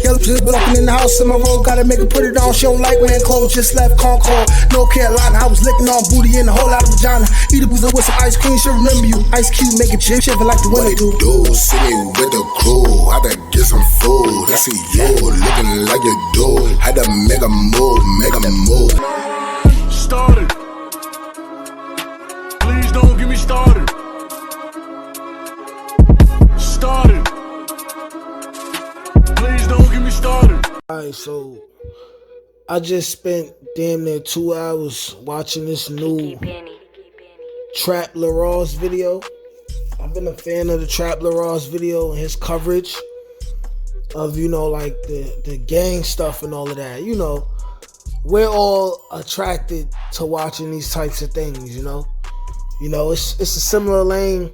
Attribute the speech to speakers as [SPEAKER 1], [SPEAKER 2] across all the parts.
[SPEAKER 1] Yellow just walking in the house in my road, gotta make her put it on. She don't like wearing clothes, just left Concord, North Carolina. I was licking on booty and a whole lot of vagina. Eat a boozer with some ice cream, she'll remember you. Ice Cube make it chip, shiver like the winter do.
[SPEAKER 2] See me with the crew, I had to get some food. I see you looking like you do. Had to make a move, make a move.
[SPEAKER 3] Started. Please don't get me started. Started. Please don't get me started.
[SPEAKER 4] Alright, so I just spent damn near 2 hours watching this new traploreross video. I've been a fan of the traploreross video and his coverage of, you know, like the gang stuff and all of that. You know, we're all attracted to watching these types of things, you know. You know, it's a similar lane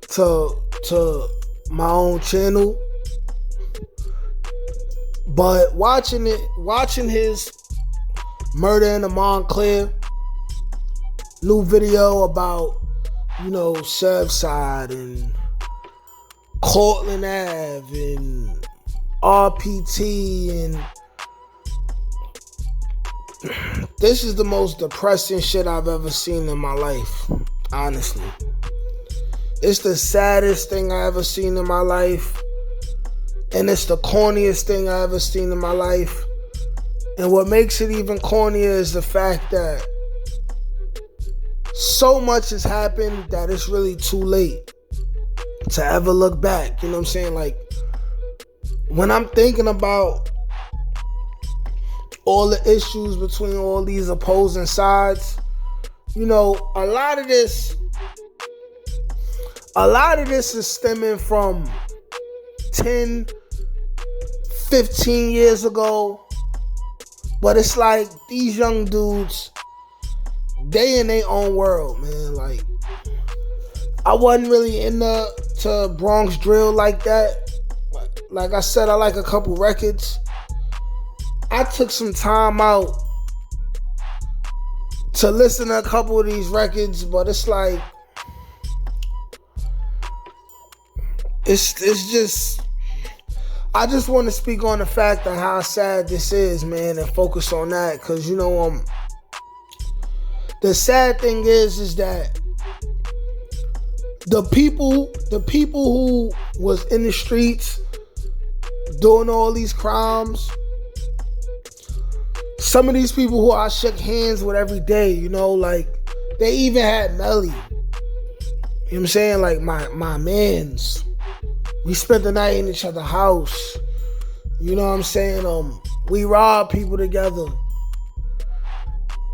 [SPEAKER 4] to my own channel. But watching his murder in the Moncler new video about, you know, Surfside and Cortland Ave and RPT, and this is the most depressing shit I've ever seen in my life, honestly. It's the saddest thing I ever seen in my life, and it's the corniest thing I ever seen in my life. And what makes it even cornier is the fact that so much has happened that it's really too late to ever look back. You know what I'm saying? Like, when I'm thinking about all the issues between all these opposing sides, you know, a lot of this is stemming from 10, 15 years ago. But it's like these young dudes, they in their own world, man. Like, I wasn't really into Bronx drill like that. Like I said, I like a couple records. I took some time out to listen to a couple of these records, but it's like, it's just, I just want to speak on the fact of how sad this is, man, and focus on that. Because, you know, the sad thing is that the people who was in the streets doing all these crimes, some of these people who I shook hands with every day, you know, like, they even had Melly. You know what I'm saying? Like, my mans. We spent the night in each other's house. You know what I'm saying? We robbed people together.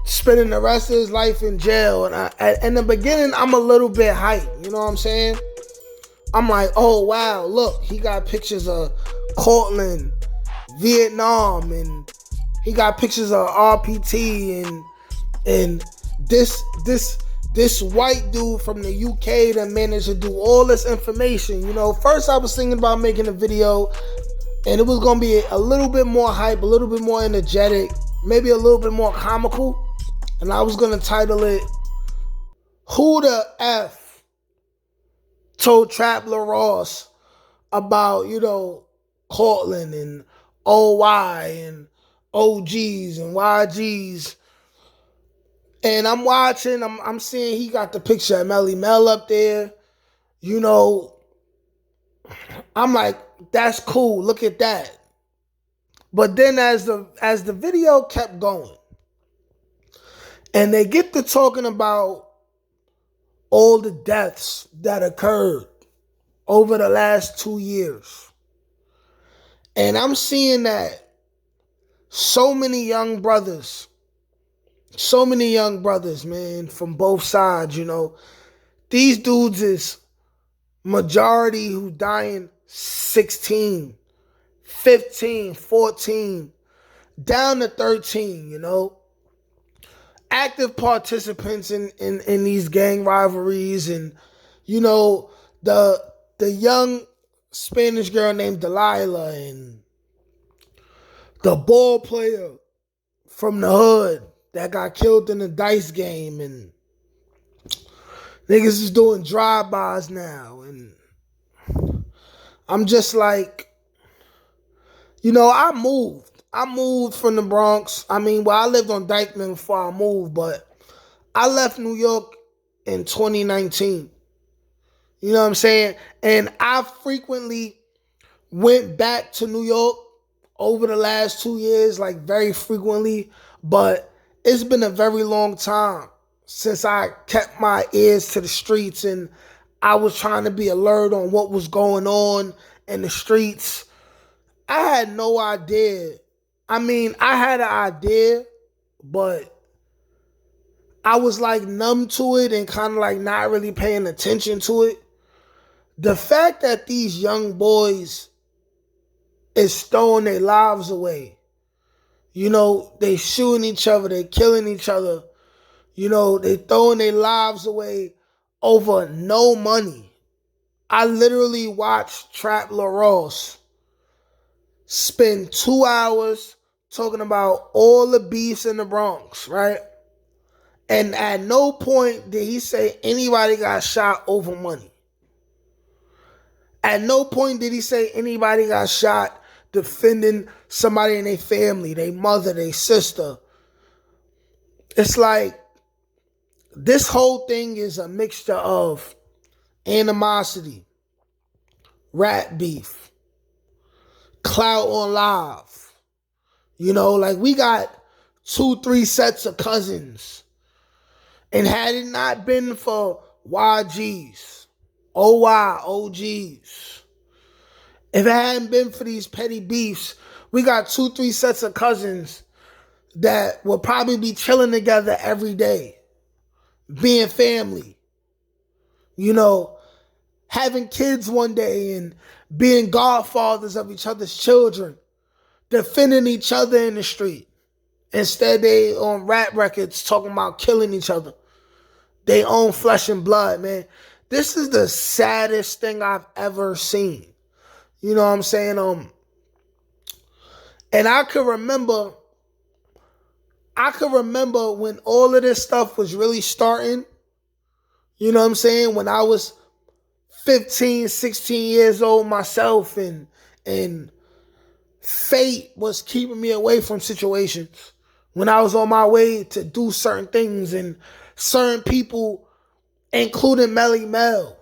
[SPEAKER 4] Spending the rest of his life in jail. And in the beginning, I'm a little bit hyped. You know what I'm saying? I'm like, oh, wow, look. He got pictures of Cortland, Vietnam, and he got pictures of RPT and this white dude from the UK that managed to do all this information. You know, first I was thinking about making a video and it was going to be a little bit more hype, a little bit more energetic, maybe a little bit more comical. And I was going to title it, Who the F Told traploreross about, you know, Cortland and OY and OGs and YGs. And I'm watching, I'm seeing he got the picture of Melly Mel up there. You know, I'm like, that's cool, look at that. But then as the video kept going, and they get to talking about all the deaths that occurred over the last 2 years. And I'm seeing that so many young brothers, man, from both sides, you know. These dudes is majority who dying 16, 15, 14, down to 13, you know. Active participants in these gang rivalries, and, you know, the young Spanish girl named Delilah, and the ball player from the hood that got killed in the dice game, and niggas is doing drive-bys now. And I'm just like, You know, I moved. I moved from the Bronx. I mean, well, I lived on Dykeman before I moved, but I left New York in 2019. You know what I'm saying? And I frequently went back to New York over the last 2 years, like very frequently, but it's been a very long time since I kept my ears to the streets and I was trying to be alert on what was going on in the streets. I had no idea. I mean, I had an idea, but I was like numb to it and kind of like not really paying attention to it. The fact that these young boys is throwing their lives away. You know, they shooting each other, they killing each other. You know, they throwing their lives away over no money. I literally watched traploreross spend 2 hours talking about all the beefs in the Bronx, right? And at no point did he say anybody got shot over money. At no point did he say anybody got shot defending somebody in their family, their mother, their sister. It's like this whole thing is a mixture of animosity, rat beef, clout on live. You know, like we got 2-3 sets of cousins. And had it not been for YGs, OY, OGs, if it hadn't been for these petty beefs, we got 2-3 sets of cousins that would probably be chilling together every day, being family, you know, having kids one day and being godfathers of each other's children, defending each other in the street. Instead, they on rap records talking about killing each other. They own flesh and blood, man. This is the saddest thing I've ever seen. You know what I'm saying? And I could remember when all of this stuff was really starting. You know what I'm saying? When I was 15, 16 years old myself and fate was keeping me away from situations. When I was on my way to do certain things and certain people, including Melly Mel,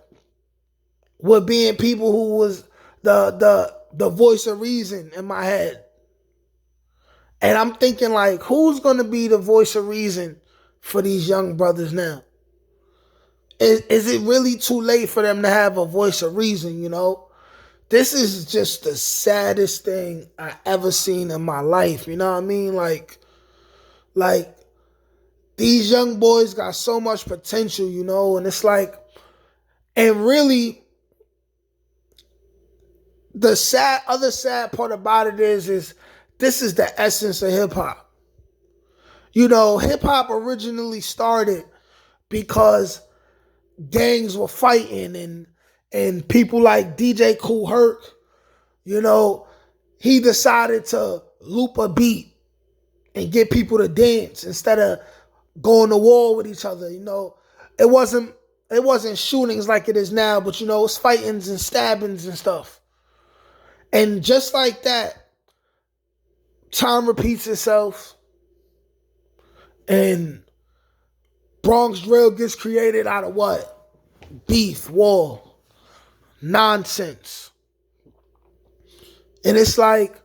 [SPEAKER 4] were being people who was the voice of reason in my head. And I'm thinking like, who's going to be the voice of reason for these young brothers now? Is it really too late for them to have a voice of reason, you know? This is just the saddest thing I ever seen in my life, you know what I mean? Like these young boys got so much potential, you know, and it's like, and really, the other sad part about it is this is the essence of hip hop. You know, hip hop originally started because gangs were fighting and people like DJ Kool Herc, you know, he decided to loop a beat and get people to dance instead of going to war with each other. You know, it wasn't shootings like it is now, but you know, it's fightings and stabbings and stuff. And just like that, time repeats itself and Bronx drill gets created out of what? Beef, war, nonsense. And it's like,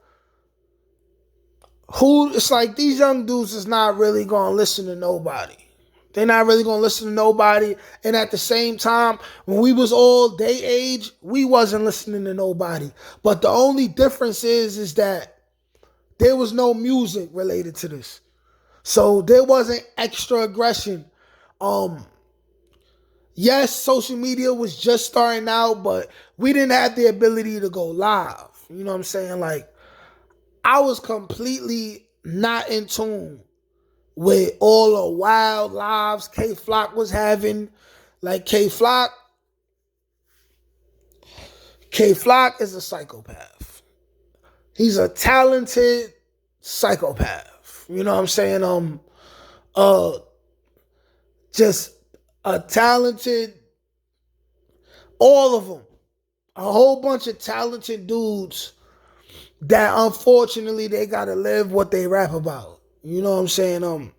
[SPEAKER 4] these young dudes is not really gonna listen to nobody. They're not really gonna listen to nobody. And at the same time, when we was all day age, we wasn't listening to nobody. But the only difference is that there was no music related to this. So there wasn't extra aggression. Yes, social media was just starting out, but we didn't have the ability to go live. You know what I'm saying? Like, I was completely not in tune with all the wild lives Kayflock was having. Like, Kayflock is a psychopath. He's a talented psychopath. You know what I'm saying? Just a talented, all of them, a whole bunch of talented dudes that unfortunately they gotta live what they rap about. You know what I'm saying?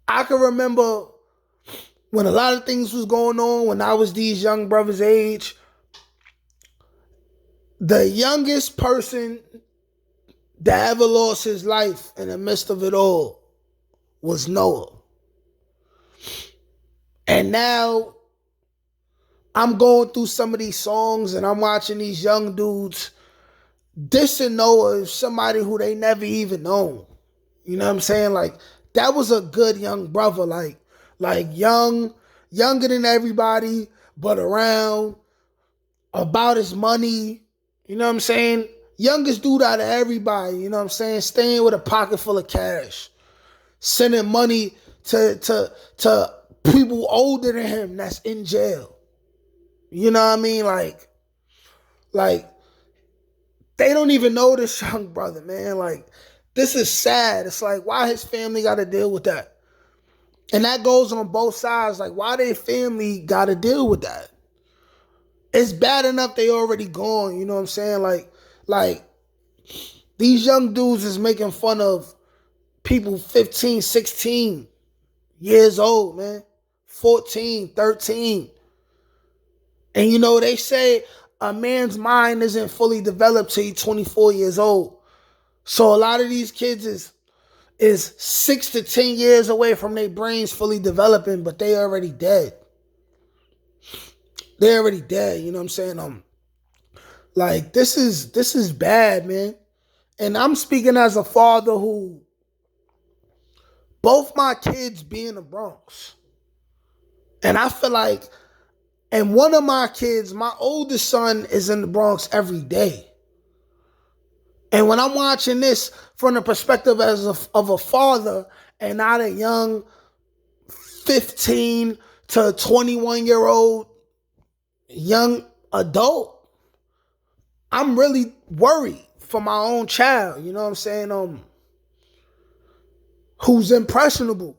[SPEAKER 4] I can remember when a lot of things was going on when I was these young brothers' age. The youngest person that ever lost his life in the midst of it all was Noah. And now I'm going through some of these songs and I'm watching these young dudes dissing Noah as somebody who they never even known. You know what I'm saying? Like, that was a good young brother, like younger than everybody, but around, about his money. You know what I'm saying? Youngest dude out of everybody, you know what I'm saying? Staying with a pocket full of cash. Sending money to people older than him that's in jail. You know what I mean? Like they don't even know this young brother, man. Like, this is sad. It's like, why his family got to deal with that? And that goes on both sides. Like, why their family got to deal with that? It's bad enough they already gone, you know what I'm saying? Like these young dudes is making fun of people 15, 16 years old, man. 14, 13. And you know, they say a man's mind isn't fully developed till he's 24 years old. So a lot of these kids is 6 to 10 years away from their brains fully developing, but they already dead. They're already dead, you know what I'm saying? Like, this is bad, man. And I'm speaking as a father who both my kids be in the Bronx. And I feel like, and one of my kids, my oldest son, is in the Bronx every day. And when I'm watching this from the perspective of a father and not a young 15 to 21-year-old young adult, I'm really worried for my own child, you know what I'm saying? Who's impressionable.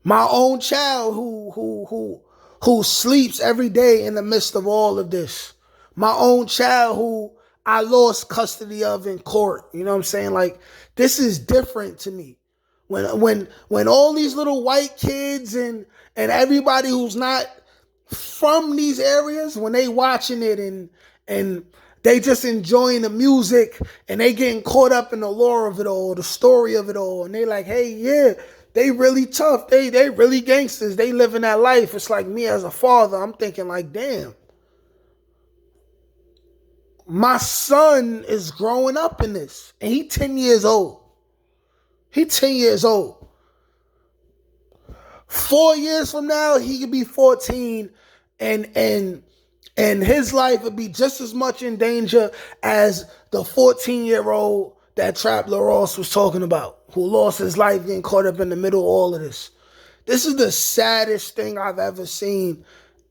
[SPEAKER 4] My own child who sleeps every day in the midst of all of this. My own child who I lost custody of in court. You know what I'm saying? Like, this is different to me. When all these little white kids and everybody who's not from these areas, when they watching it and they just enjoying the music and they getting caught up in the lore of it all, the story of it all, and they like, hey, yeah, they really tough. They really gangsters. They living that life. It's like, me as a father, I'm thinking like, damn. My son is growing up in this. And he 10 years old. He 10 years old. 4 years from now, he could be 14 and his life would be just as much in danger as the 14-year-old that Traploreross was talking about, who lost his life getting caught up in the middle of all of this. This is the saddest thing I've ever seen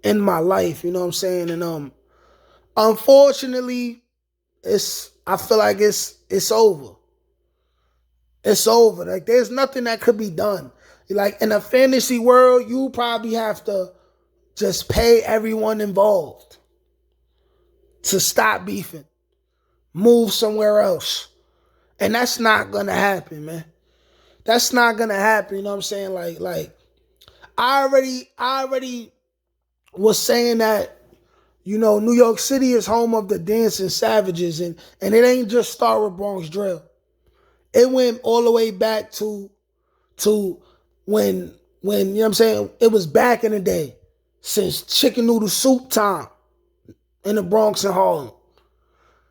[SPEAKER 4] in my life, you know what I'm saying? And unfortunately, I feel like it's over. It's over. Like, there's nothing that could be done. Like, in a fantasy world, you probably have to just pay everyone involved to stop beefing, move somewhere else. And that's not gonna happen, man. That's not gonna happen, you know what I'm saying? Like I already was saying that, you know, New York City is home of the dancing savages, and it ain't just start with Bronx drill. It went all the way back to when you know what I'm saying, it was back in the day, since chicken noodle soup time in the Bronx and Harlem.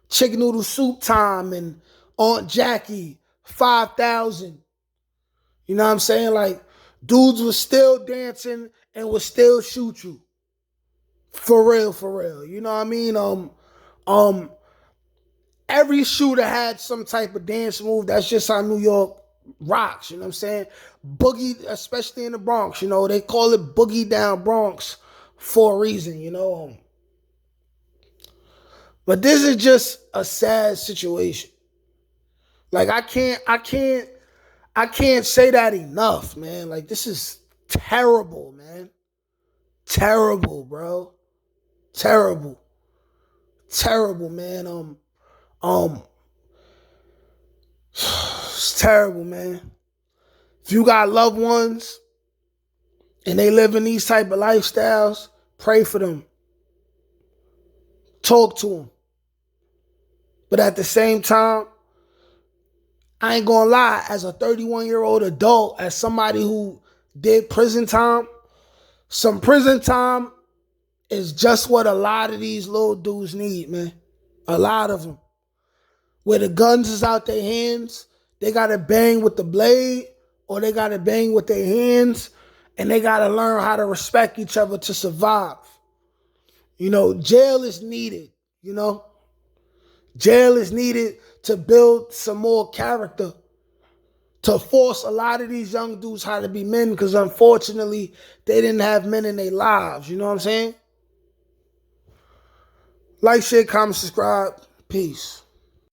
[SPEAKER 4] Chicken noodle soup time and Aunt Jackie, 5,000. You know what I'm saying? Like, dudes was still dancing and would still shoot you. For real. You know what I mean? Every shooter had some type of dance move. That's just how New York rocks, you know what I'm saying? Boogie, especially in the Bronx, you know, they call it Boogie Down Bronx for a reason, you know? But this is just a sad situation. Like, I can't say that enough, man. Like, this is terrible, man. Terrible, bro. Terrible. terrible, man. It's terrible, man. If you got loved ones and they live in these type of lifestyles, pray for them. Talk to them. But at the same time, I ain't gonna lie, as a 31-year-old adult, as somebody who did prison time, some prison time is just what a lot of these little dudes need, man. A lot of them. Where the guns is out their hands, they gotta bang with the blade or they gotta bang with their hands, and they gotta learn how to respect each other to survive. You know, jail is needed, you know? Jail is needed to build some more character, to force a lot of these young dudes how to be men, because unfortunately, they didn't have men in their lives, you know what I'm saying? Like, share, comment, subscribe. Peace.